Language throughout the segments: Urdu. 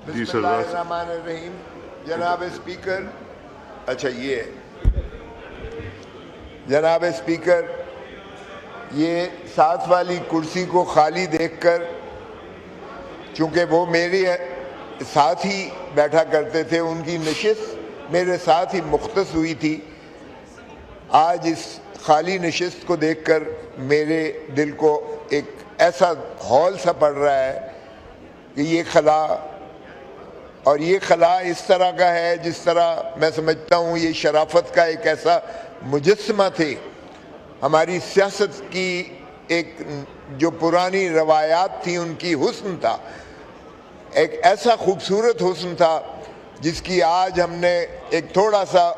بسم اللہ الرحمن الرحیم. جناب اسپیکر، اچھا یہ ہے جناب اسپیکر، یہ ساتھ والی کرسی کو خالی دیکھ کر، چونکہ وہ میرے ساتھ ہی بیٹھا کرتے تھے، ان کی نشست میرے ساتھ ہی مختص ہوئی تھی، آج اس خالی نشست کو دیکھ کر میرے دل کو ایک ایسا ہول سا پڑ رہا ہے کہ یہ خلا، اور یہ خلا اس طرح کا ہے جس طرح میں سمجھتا ہوں یہ شرافت کا ایک ایسا مجسمہ تھے. ہماری سیاست کی ایک جو پرانی روایات تھیں ان کی حسن تھا، ایک ایسا خوبصورت حسن تھا جس کی آج ہم نے ایک تھوڑا سا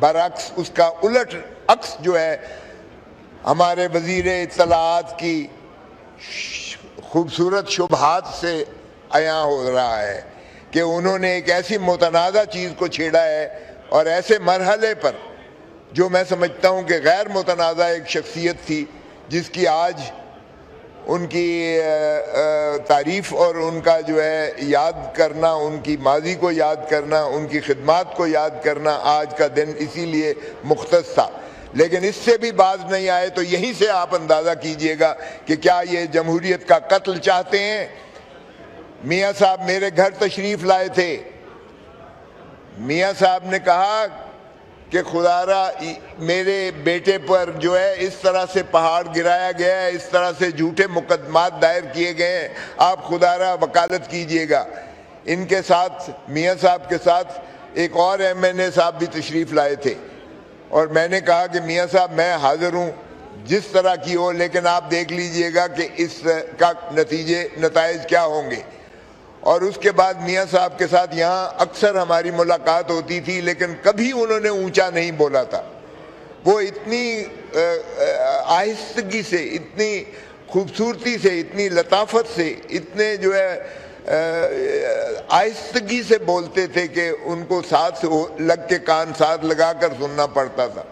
برعکس، اس کا الٹ عکس جو ہے ہمارے وزیر اطلاعات کی خوبصورت شبہات سے عیاں ہو رہا ہے کہ انہوں نے ایک ایسی متنازع چیز کو چھیڑا ہے اور ایسے مرحلے پر جو میں سمجھتا ہوں کہ غیر متنازع ایک شخصیت تھی، جس کی آج ان کی تعریف اور ان کا جو ہے یاد کرنا، ان کی ماضی کو یاد کرنا، ان کی خدمات کو یاد کرنا آج کا دن اسی لیے مختص تھا. لیکن اس سے بھی باز نہیں آئے تو یہیں سے آپ اندازہ کیجئے گا کہ کیا یہ جمہوریت کا قتل چاہتے ہیں. میاں صاحب میرے گھر تشریف لائے تھے. میاں صاحب نے کہا کہ خدا را میرے بیٹے پر جو ہے اس طرح سے پہاڑ گرایا گیا ہے، اس طرح سے جھوٹے مقدمات دائر کیے گئے ہیں، آپ خدا را وکالت کیجئے گا. ان کے ساتھ، میاں صاحب کے ساتھ ایک اور MNA صاحب بھی تشریف لائے تھے، اور میں نے کہا کہ میاں صاحب میں حاضر ہوں جس طرح کی ہو، لیکن آپ دیکھ لیجئے گا کہ اس کا نتائج کیا ہوں گے. اور اس کے بعد میاں صاحب کے ساتھ یہاں اکثر ہماری ملاقات ہوتی تھی، لیکن کبھی انہوں نے اونچا نہیں بولا تھا. وہ اتنی آہستگی سے، اتنی خوبصورتی سے، اتنی لطافت سے، اتنے جو ہے آہستگی سے بولتے تھے کہ ان کو ساتھ لگ کے کان ساتھ لگا کر سننا پڑتا تھا.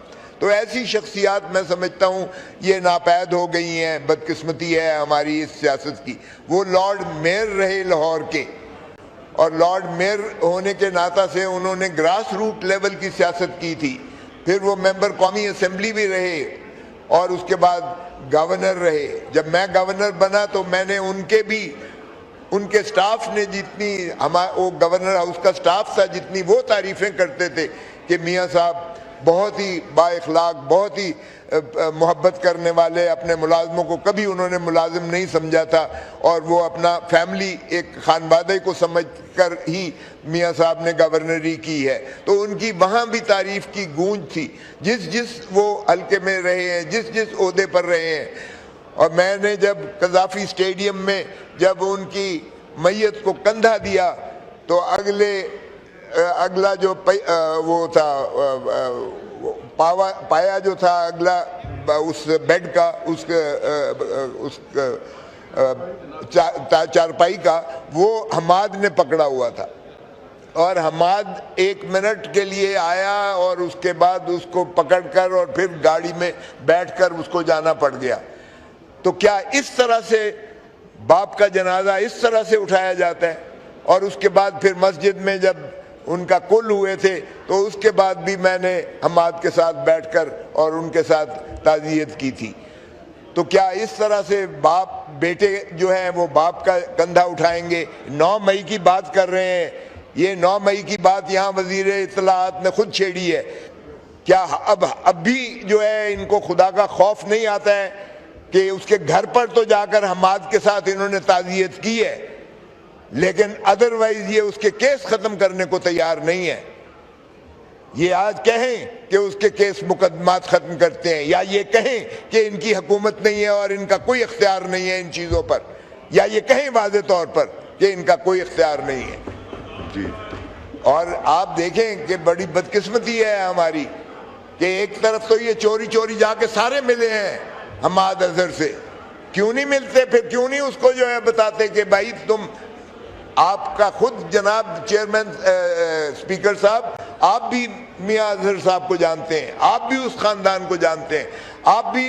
تو ایسی شخصیات میں سمجھتا ہوں یہ ناپید ہو گئی ہیں. بدقسمتی ہے ہماری اس سیاست کی. وہ لارڈ میئر رہے لاہور کے، اور لارڈ میئر ہونے کے ناطہ سے انہوں نے گراس روٹ لیول کی سیاست کی تھی. پھر وہ ممبر قومی اسمبلی بھی رہے، اور اس کے بعد گورنر رہے. جب میں گورنر بنا تو میں نے ان کے سٹاف نے جتنی، وہ گورنر ہاؤس کا سٹاف تھا، جتنی وہ تعریفیں کرتے تھے کہ میاں صاحب بہت ہی با اخلاق، بہت ہی محبت کرنے والے، اپنے ملازموں کو کبھی انہوں نے ملازم نہیں سمجھا تھا، اور وہ اپنا فیملی ایک خانوادے کو سمجھ کر ہی میاں صاحب نے گورنری کی ہے. تو ان کی وہاں بھی تعریف کی گونج تھی، جس وہ حلقے میں رہے ہیں، جس عہدے پر رہے ہیں. اور میں نے جب قذافی اسٹیڈیم میں جب ان کی میت کو کندھا دیا تو اگلا جو وہ تھا پایا جو تھا اگلا اس بیڈ کا، اس چارپائی کا، وہ حماد نے پکڑا ہوا تھا. اور حماد 1 منٹ کے لیے آیا اور اس کے بعد اس کو پکڑ کر اور پھر گاڑی میں بیٹھ کر اس کو جانا پڑ گیا. تو کیا اس طرح سے باپ کا جنازہ اس طرح سے اٹھایا جاتا ہے؟ اور اس کے بعد پھر مسجد میں جب ان کا کل ہوئے تھے تو اس کے بعد بھی میں نے حماد کے ساتھ بیٹھ کر اور ان کے ساتھ تعزیت کی تھی. تو کیا اس طرح سے باپ بیٹے جو ہیں وہ باپ کا کندھا اٹھائیں گے؟ 9 مئی کی بات کر رہے ہیں. یہ 9 مئی کی بات یہاں وزیر اطلاعات نے خود چھیڑی ہے. کیا اب بھی جو ہے ان کو خدا کا خوف نہیں آتا ہے کہ اس کے گھر پر تو جا کر حماد کے ساتھ انہوں نے تعزیت کی ہے، لیکن ادروائز یہ اس کے کیس ختم کرنے کو تیار نہیں ہے. یہ آج کہیں کہ اس کے کیس مقدمات ختم کرتے ہیں، یا یہ کہیں کہ ان کی حکومت نہیں ہے اور ان کا کوئی اختیار نہیں ہے ان چیزوں پر، یا یہ کہیں واضح طور پر کہ ان کا کوئی اختیار نہیں ہے. جی. اور آپ دیکھیں کہ بڑی بدقسمتی ہے ہماری کہ ایک طرف تو یہ چوری جا کے سارے ملے ہیں حماد اظہر سے. کیوں نہیں ملتے؟ پھر کیوں نہیں اس کو جو ہے بتاتے کہ بھائی تم، آپ کا خود جناب چیئرمین اسپیکر صاحب، آپ بھی میاں اظہر صاحب کو جانتے ہیں، آپ بھی اس خاندان کو جانتے ہیں، آپ بھی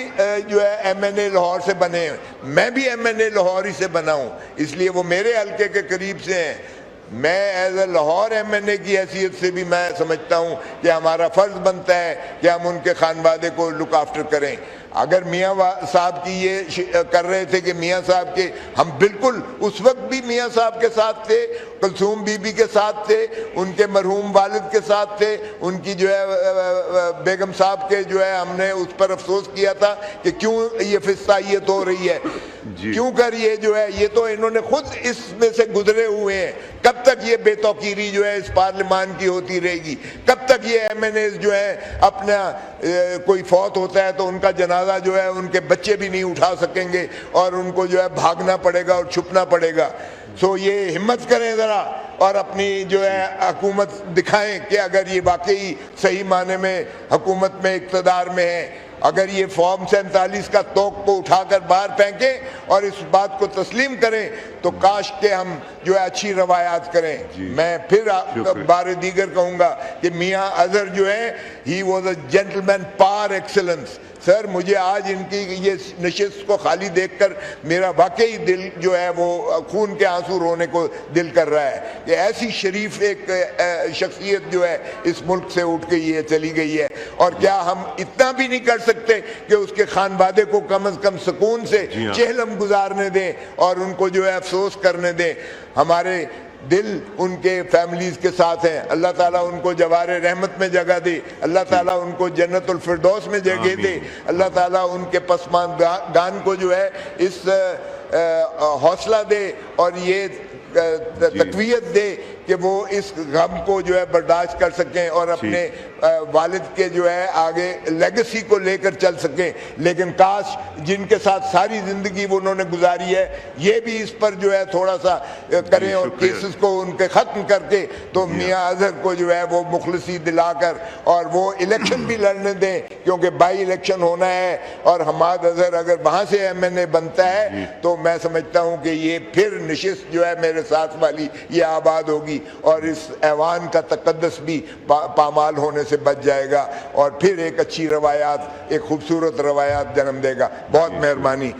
جو ہے MNA لاہور سے بنے ہیں، میں بھی MNA لاہور ہی سے بنا ہوں، اس لیے وہ میرے حلقے کے قریب سے ہیں. میں as a Lahore M N A کی حیثیت سے بھی میں سمجھتا ہوں کہ ہمارا فرض بنتا ہے کہ ہم ان کے خانوادے کو لک آفٹر کریں. اگر میاں صاحب کی یہ کر رہے تھے کہ میاں صاحب کے، ہم بالکل اس وقت بھی میاں صاحب کے ساتھ تھے، کلثوم بی بی کے ساتھ تھے، ان کے مرحوم والد کے ساتھ تھے، ان کی جو ہے بیگم صاحب کے جو ہے ہم نے اس پر افسوس کیا تھا کہ کیوں یہ فسطائیت ہو رہی ہے، کیوں کر یہ جو ہے، یہ تو انہوں نے خود اس میں سے گزرے ہوئے ہیں. کب تک یہ بے توقیری جو ہے اس پارلیمان کی ہوتی رہے گی؟ کب تک یہ ایم این ایز جو ہے اپنا کوئی فوت ہوتا ہے تو ان کا جنازہ جو ہے ان کے بچے بھی نہیں اٹھا سکیں گے اور ان کو جو ہے بھاگنا پڑے گا اور چھپنا پڑے گا؟ سو یہ ہمت کریں ذرا اور اپنی جو ہے حکومت دکھائیں کہ اگر یہ واقعی صحیح معنی میں حکومت میں اقتدار میں ہے. اگر یہ فارم 47 کا توق کو اٹھا کر باہر پھینکیں اور اس بات کو تسلیم کریں تو کاش کہ ہم جو ہے اچھی روایات کریں. میں پھر بار دیگر کہوں گا کہ میاں اظہر جو ہے ہی واز اے جینٹلمین پار ایکسلنس. سر مجھے آج ان کی یہ نشست کو خالی دیکھ کر میرا واقعی دل جو ہے وہ خون کے آنسو رونے کو دل کر رہا ہے کہ ایسی شریف ایک شخصیت جو ہے اس ملک سے اٹھ گئی ہے، چلی گئی ہے. اور کیا ہم اتنا بھی نہیں کر سکتے کہ اس کے خانوادے کو کم از کم سکون سے چہلم گزارنے دیں اور ان کو جو ہے افسوس کرنے دیں؟ ہمارے دل ان کے فیملیز کے ساتھ ہیں. اللہ تعالیٰ ان کو جوار رحمت میں جگہ دے، اللہ تعالیٰ ان کو جنت الفردوس میں جگہ دے، اللہ تعالیٰ ان کے پسماندگان کو جو ہے اس حوصلہ دے اور یہ تقویت دے کہ وہ اس غم کو جو ہے برداشت کر سکیں اور اپنے والد کے جو ہے آگے لیگسی کو لے کر چل سکیں. لیکن کاش جن کے ساتھ ساری زندگی وہ انہوں نے گزاری ہے یہ بھی اس پر جو ہے تھوڑا سا کریں اور کیسز کو ان کے ختم کر کے تو میاں اظہر کو جو ہے وہ مخلصی دلا کر اور وہ الیکشن بھی لڑنے دیں، کیونکہ بائی الیکشن ہونا ہے. اور حماد اظہر اگر وہاں سے ایم این اے بنتا ہے تو میں سمجھتا ہوں کہ یہ پھر نشست جو ہے میرے ساتھ والی یہ آباد ہوگی اور اس ایوان کا تقدس بھی پامال ہونے سے بچ جائے گا اور پھر ایک اچھی روایات، ایک خوبصورت روایات جنم دے گا. بہت مہربانی.